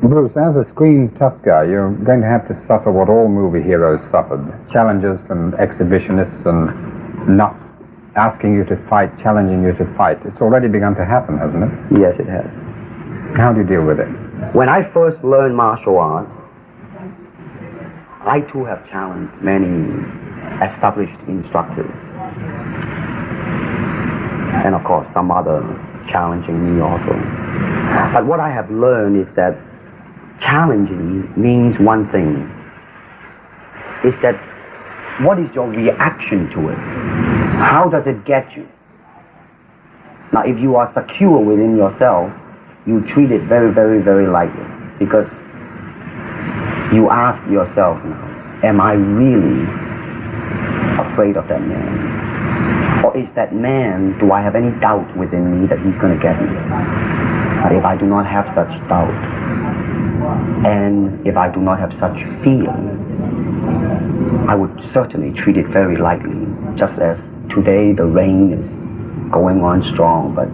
Bruce, as a screen tough guy, you're going to have to suffer what all movie heroes suffered. Challenges from exhibitionists and nuts asking you to fight, challenging you to fight. It's already begun to happen, hasn't it? Yes, it has. How do you deal with it? When I first learned martial arts, I too have challenged many established instructors. And of course, some other challenging me also. But what I have learned is that challenging means one thing, is that what is your reaction to it? How does it get you? Now, if you are secure within yourself, you treat it very, very, very lightly, because you ask yourself now, am I really afraid of that man? Or is that man, do I have any doubt within me that he's going to get me? But if I do not have such doubt, and if I do not have such fear, I would certainly treat it very lightly, just as today the rain is going on strong, but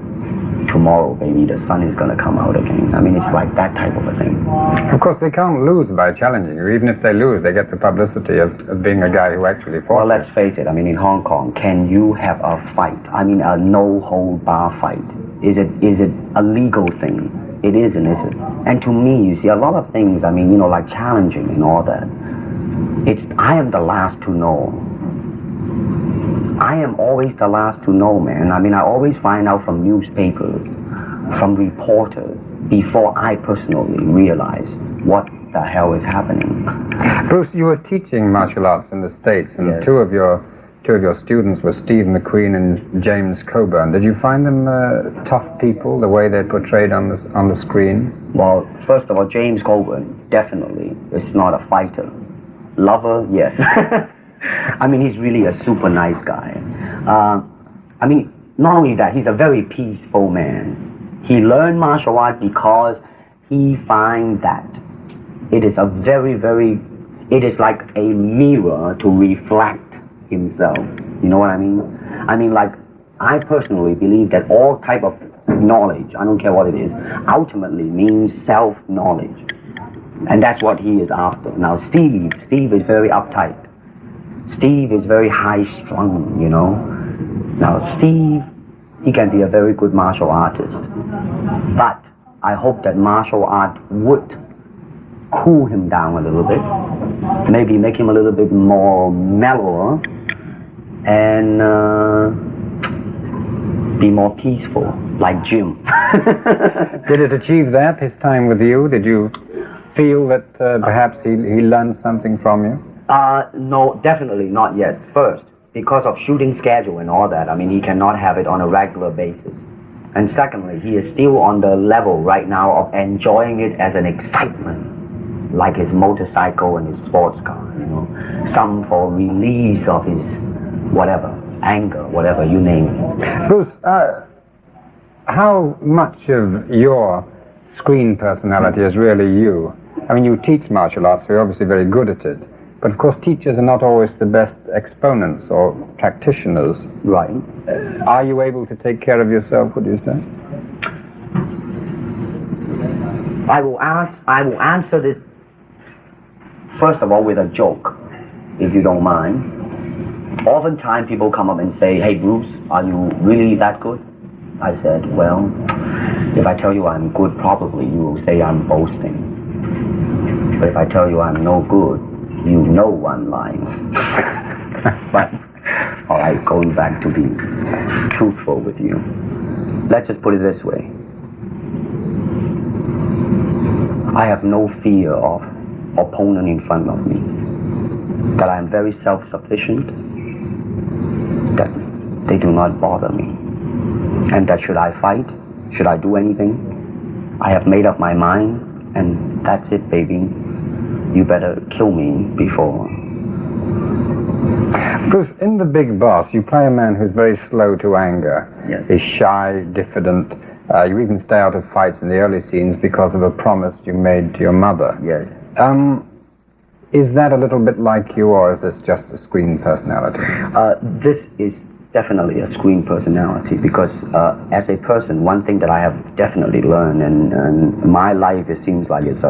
tomorrow, baby, the sun is going to come out again. I mean, it's like that type of a thing. Of course, they can't lose by challenging you. Even if they lose, they get the publicity of being a guy who actually fought. Well, let's face it. I mean, in Hong Kong, can you have a fight? I mean, a no-hold-bar fight. Is it a legal thing? It isn't, is it? And to me, you see, a lot of things, I mean, you know, like challenging and all that, I am the last to know. I am always the last to know, man. I mean, I always find out from newspapers, from reporters, before I personally realize what the hell is happening. Bruce, you were teaching martial arts in the States, and yes. two of your students were Steve McQueen and James Coburn. Did you find them tough people, the way they're portrayed on the screen? Well, first of all, James Coburn definitely is not a fighter. Lover, yes. I mean, he's really a super nice guy. I mean, not only that, he's a very peaceful man. He learned martial art because he finds that it is a very, very, it is like a mirror to reflect himself. You know what I mean? I mean, like, I personally believe that all type of knowledge, I don't care what it is, ultimately means self-knowledge. And that's what he is after. Now, Steve is very uptight. Steve is very high-strung, you know. Now, Steve, he can be a very good martial artist. But I hope that martial art would cool him down a little bit. Maybe make him a little bit more mellower. And be more peaceful, like Jim. Did it achieve that, his time with you? Did you feel that perhaps he learned something from you? No, definitely not yet. First, because of shooting schedule and all that, I mean, he cannot have it on a regular basis. And secondly, he is still on the level right now of enjoying it as an excitement, like his motorcycle and his sports car, you know. Some for release of his whatever, anger, whatever, you name it. Bruce, how much of your screen personality is really you? I mean, you teach martial arts, so you're obviously very good at it. But of course, teachers are not always the best exponents or practitioners. Right. Are you able to take care of yourself, would you say? I will answer this, first of all, with a joke, if you don't mind. Oftentimes people come up and say, hey Bruce, are you really that good? I said, well, if I tell you I'm good, probably you will say I'm boasting. But if I tell you I'm no good, you know I'm lying. But, all right, going back to be truthful with you. Let's just put it this way. I have no fear of opponent in front of me. That I am very self-sufficient. That they do not bother me. And that should I fight, should I do anything, I have made up my mind, and that's it, baby. You better kill me before. Bruce, in The Big Boss, you play a man who's very slow to anger. Yes. He's shy, diffident. You even stay out of fights in the early scenes because of a promise you made to your mother. Yes. Is that a little bit like you, or is this just a screen personality? This is definitely a screen personality because as a person, one thing that I have definitely learned, and my life, it seems like it's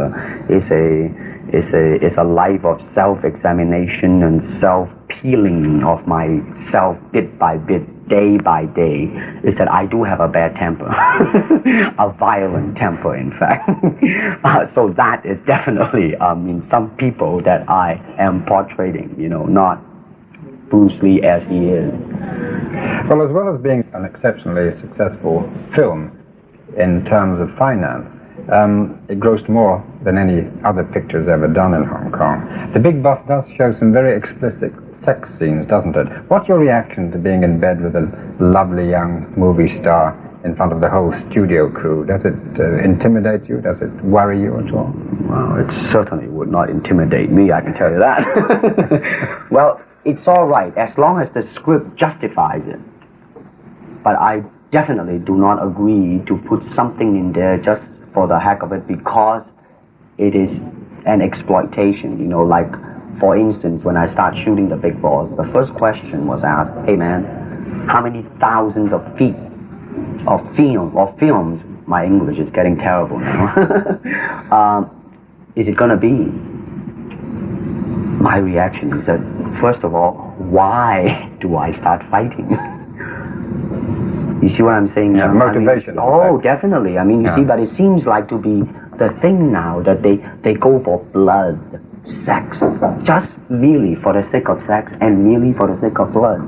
a life of self-examination and self-peeling of myself bit by bit, day by day, is that I do have a bad temper, a violent temper, in fact. So that is definitely, some people that I am portraying, not Bruce Lee as he is. Well, as well as being an exceptionally successful film in terms of finance, it grossed more than any other pictures ever done in Hong Kong. The Big Boss does show some very explicit sex scenes, doesn't it? What's your reaction to being in bed with a lovely young movie star in front of the whole studio crew? Does it intimidate you? Does it worry you at all? Well, it certainly would not intimidate me, I can tell you that. Well, it's all right as long as the script justifies it. But I definitely do not agree to put something in there just for the heck of it because it is an exploitation, like for instance, when I start shooting The Big Boss, the first question was asked, hey man, how many thousands of feet of films, my English is getting terrible now, is it gonna be? My reaction is that, first of all, why do I start fighting? You see what I'm saying? Yeah, motivation. Definitely. You see, but it seems like to be the thing now that they go for blood, sex, just merely for the sake of sex and merely for the sake of blood.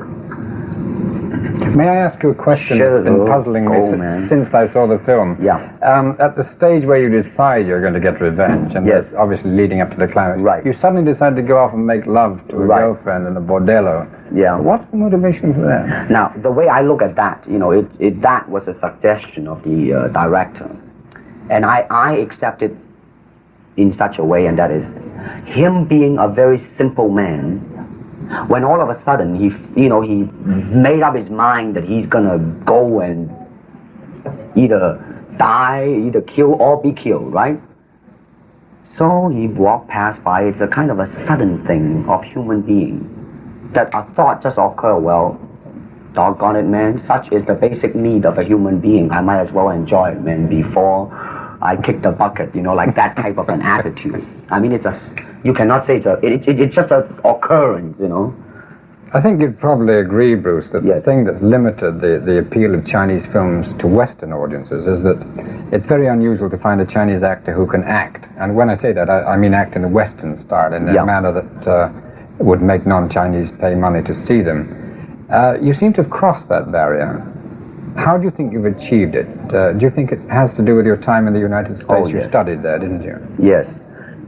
May I ask you a question Sure, that's been puzzling me since I saw the film? Yeah. At the stage where you decide you're going to get revenge, and yes, that's obviously leading up to the climax, right, you suddenly decide to go off and make love to a girlfriend in a bordello. Yeah. What's the motivation for that? Now, the way I look at that, that was a suggestion of the director. And I accept it in such a way, and that is him being a very simple man. When all of a sudden he made up his mind that he's gonna go and either die, either kill or be killed, right? So he walked past by. It's a kind of a sudden thing of human being that a thought just occurred. Well, doggone it, man, such is the basic need of a human being. I might as well enjoy it, man, before I kick the bucket, like that type of an attitude. You cannot say it's just an occurrence, I think you'd probably agree, Bruce, that the thing that's limited the appeal of Chinese films to Western audiences is that it's very unusual to find a Chinese actor who can act. And when I say that, I mean act in the Western style, in a manner that would make non-Chinese pay money to see them. You seem to have crossed that barrier. How do you think you've achieved it? Do you think it has to do with your time in the United States? Oh, You studied there, didn't you? Yes,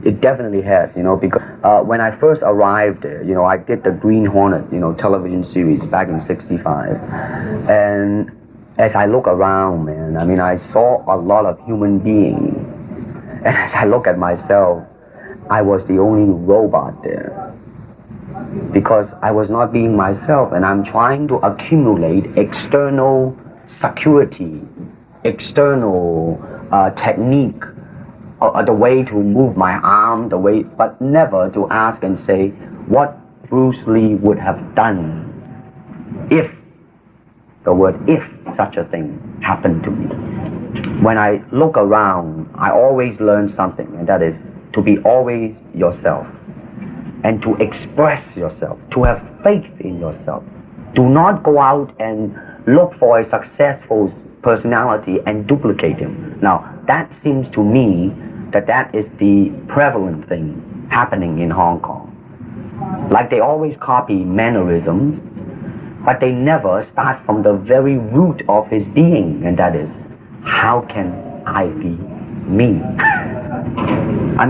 it definitely has, because when I first arrived there, I did the Green Hornet, television series back in '65. And as I look around, man, I saw a lot of human beings. And as I look at myself, I was the only robot there. Because I was not being myself, and I'm trying to accumulate external security, external technique, the way to move my arm, but never to ask and say what Bruce Lee would have done if, the word if, such a thing happened to me. When I look around, I always learn something, and that is to be always yourself. And to express yourself, to have faith in yourself. Do not go out and look for a successful personality and duplicate him. Now, that seems to me that is the prevalent thing happening in Hong Kong. Like they always copy mannerisms, but they never start from the very root of his being, and that is, how can I be me?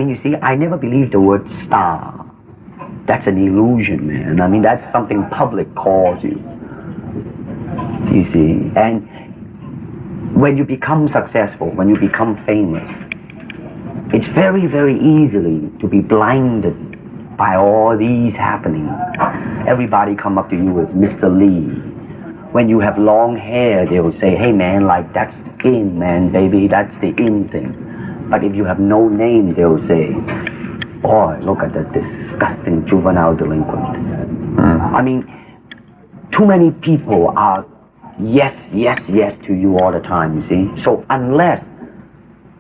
You see, I never believed the word star. That's an illusion, man. That's something public calls you. You see? And when you become successful, when you become famous, it's very, very easily to be blinded by all these happenings. Everybody come up to you as Mr. Lee. When you have long hair, they will say, hey man, like that's in, man, baby, that's the in thing. But if you have no name, they will say, boy, look at that disgusting juvenile delinquent. To too many people are yes, yes, yes to you all the time, you see. So unless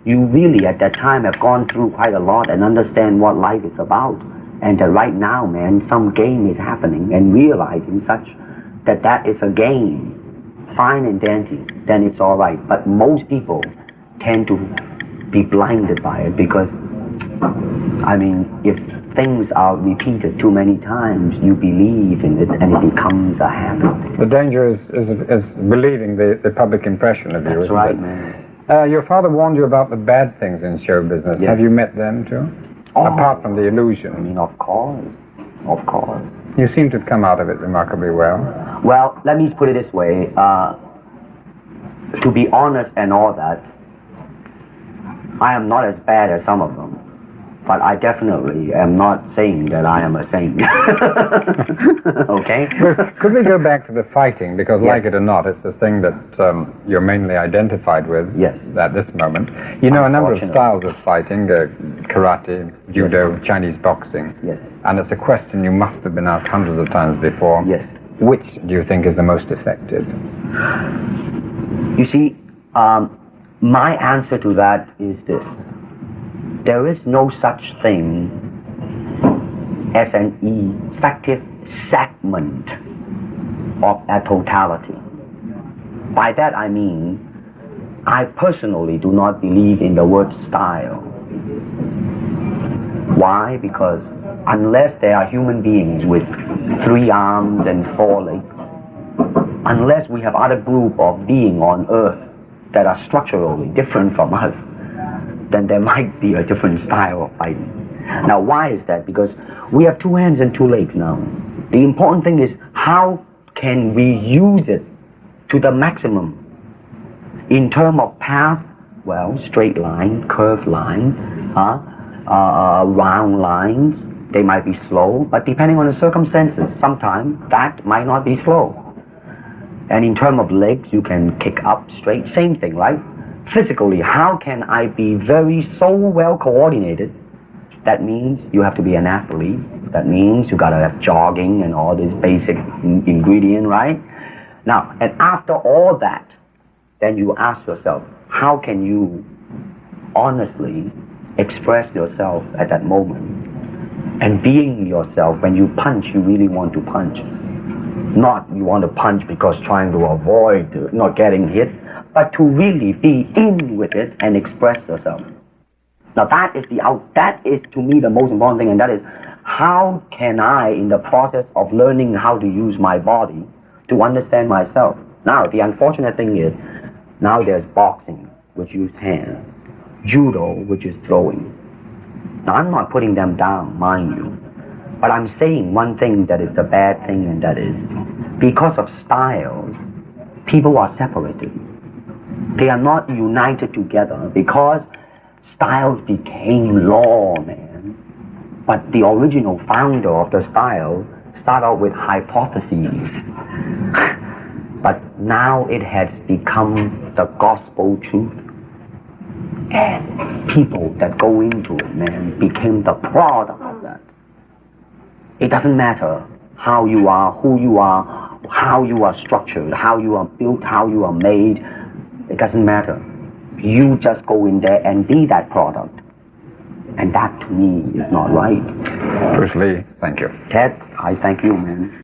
you really at that time have gone through quite a lot and understand what life is about, and that right now, man, some game is happening, and realizing such that is a game, fine and dandy, then it's all right. But most people tend to be blinded by it because, I mean, if things are repeated too many times, you believe in it and it becomes a habit. The danger is believing the public impression of you, That's isn't right, it? man. Your father warned you about the bad things in show business. Yes. Have you met them too? Oh. Apart from the I illusion. mean, of course. Of course. You seem to have come out of it remarkably well. Well, let me put it this way. To be honest and all that, I am not as bad as some of them. But I definitely am not saying that I am a saint. Okay? Could we go back to the fighting? Because Yes. like it or not, it's the thing that you're mainly identified with Yes. at this moment. You know a number of Unfortunately. styles of fighting, karate, judo, Chinese boxing. Yes. And it's a question you must have been asked hundreds of times before. Yes. Which do you think is the most effective? You see, my answer to that is this. There is no such thing as an effective segment of a totality. By that I mean, I personally do not believe in the word style. Why? Because unless there are human beings with 3 arms and 4 legs, unless we have other group of beings on earth that are structurally different from us, then there might be a different style of fighting. Now, why is that? Because we have 2 hands and 2 legs now. The important thing is how can we use it to the maximum? In terms of path, well, straight line, curved line, round lines, they might be slow, but depending on the circumstances, sometimes that might not be slow. And in terms of legs, you can kick up straight, same thing, right? Physically, how can I be so well coordinated? That means you have to be an athlete. That means you gotta have jogging and all this basic ingredient, right? Now, and after all that, then you ask yourself, how can you honestly express yourself at that moment? And being yourself, when you punch, you really want to punch. Not you want to punch because trying to avoid not getting hit, but to really be in with it and express yourself. Now that is to me the most important thing, and that is how can I, in the process of learning how to use my body, to understand myself. Now the unfortunate thing is, now there's boxing, which use hands, judo, which is throwing. Now I'm not putting them down, mind you, but I'm saying one thing that is the bad thing, and that is, because of styles, people are separated. They are not united together because styles became law, man. But the original founder of the style started out with hypotheses. But now it has become the gospel truth. And people that go into it, man, became the product of that. It doesn't matter how you are, who you are, how you are structured, how you are built, how you are made. It doesn't matter. You just go in there and be that product. And that, to me, is not right. Bruce Lee, thank you. Ted, I thank you, man.